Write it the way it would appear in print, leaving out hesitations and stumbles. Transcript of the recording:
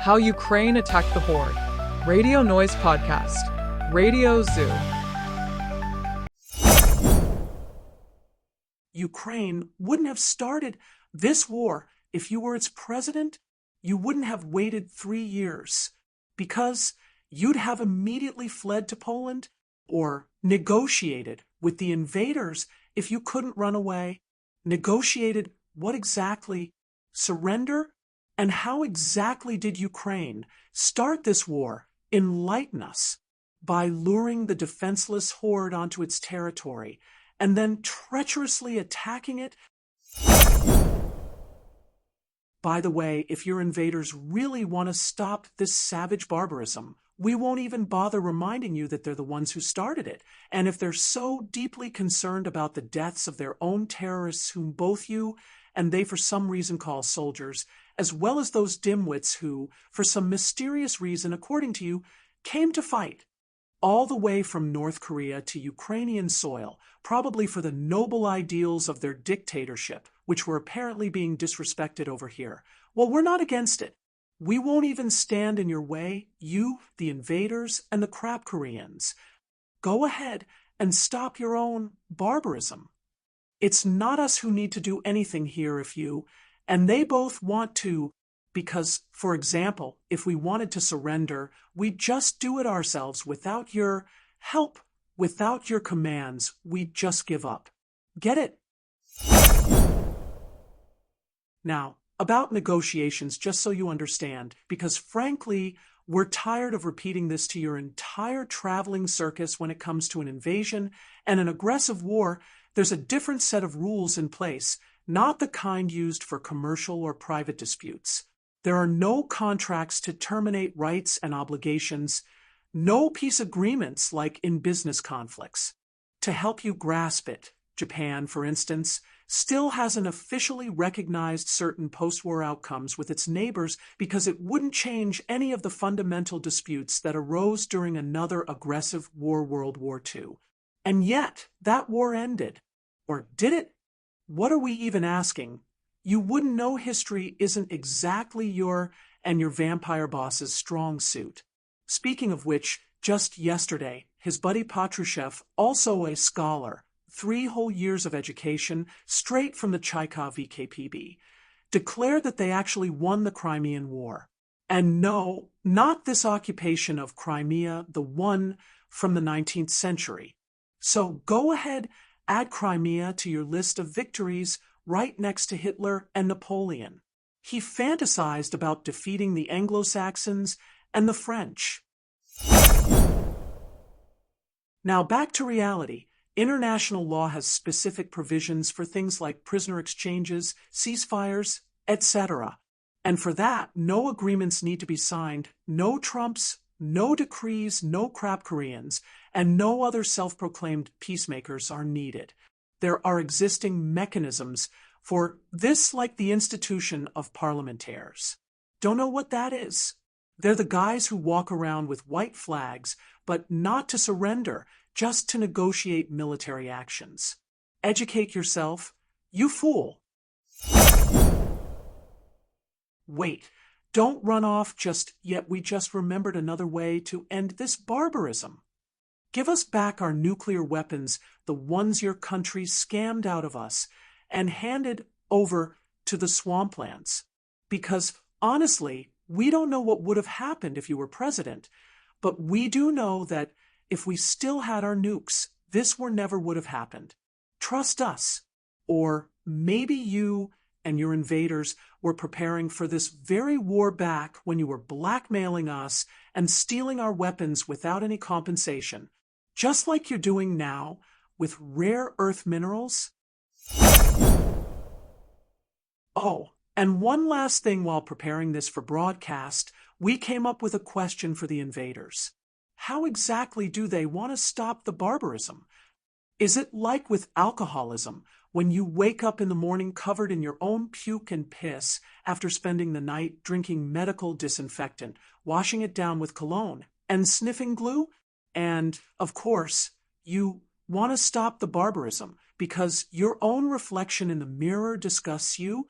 How Ukraine Attacked the Horde. RadioNoise Podcast. Radio Zoo. Ukraine wouldn't have started this war if you were its president. You wouldn't have waited 3 years because you'd have immediately fled to Poland or negotiated with the invaders if you couldn't run away. Negotiated what exactly? Surrender? And how exactly did Ukraine start this war? Enlighten us. By luring the defenseless horde onto its territory and then treacherously attacking it. By the way, if your invaders really want to stop this savage barbarism, we won't even bother reminding you that they're the ones who started it. And if they're so deeply concerned about the deaths of their own terrorists whom both you and they for some reason call soldiers, as well as those dimwits who, for some mysterious reason, according to you, came to fight, all the way from North Korea to Ukrainian soil, probably for the noble ideals of their dictatorship, which were apparently being disrespected over here. Well, we're not against it. We won't even stand in your way, you, the invaders, and the crap Koreans. Go ahead and stop your own barbarism. It's not us who need to do anything here if you, and they both want to, because, for example, if we wanted to surrender, we'd just do it ourselves without your help, without your commands. We'd just give up. Get it? Now, about negotiations, just so you understand, because frankly, we're tired of repeating this to your entire traveling circus when it comes to an invasion and an aggressive war. There's a different set of rules in place, not the kind used for commercial or private disputes. There are no contracts to terminate rights and obligations, no peace agreements like in business conflicts. To help you grasp it, Japan, for instance, still hasn't officially recognized certain post-war outcomes with its neighbors because it wouldn't change any of the fundamental disputes that arose during another aggressive war, World War II. And yet, that war ended. Or did it? What are we even asking? You wouldn't know history isn't exactly your and your vampire boss's strong suit. Speaking of which, just yesterday, his buddy Patrushev, also a scholar, 3 whole years of education, straight from the Chaikov VKPB, declared that they actually won the Crimean War. And no, not this occupation of Crimea, the one from the 19th century. So go ahead, add Crimea to your list of victories right next to Hitler and Napoleon. He fantasized about defeating the Anglo-Saxons and the French. Now back to reality. International law has specific provisions for things like prisoner exchanges, ceasefires, etc. And for that, no agreements need to be signed, no Trumps, no decrees, no crap Koreans, and no other self-proclaimed peacemakers are needed. There are existing mechanisms for this, like the institution of parlementaires. Don't know what that is? They're the guys who walk around with white flags, but not to surrender, just to negotiate military actions. Educate yourself, you fool. Wait, don't run off just yet. We just remembered another way to end this barbarism. Give us back our nuclear weapons, the ones your country scammed out of us, and handed over to the swamplands. Because, honestly, we don't know what would have happened if you were president, but we do know that if we still had our nukes, this war never would have happened. Trust us. Or maybe you and your invaders were preparing for this very war back when you were blackmailing us and stealing our weapons without any compensation, just like you're doing now with rare earth minerals. Oh, and one last thing while preparing this for broadcast, we came up with a question for the invaders. How exactly do they want to stop the barbarism? Is it like with alcoholism, when you wake up in the morning covered in your own puke and piss after spending the night drinking medical disinfectant, washing it down with cologne, and sniffing glue? And, of course, you want to stop the barbarism because your own reflection in the mirror disgusts you?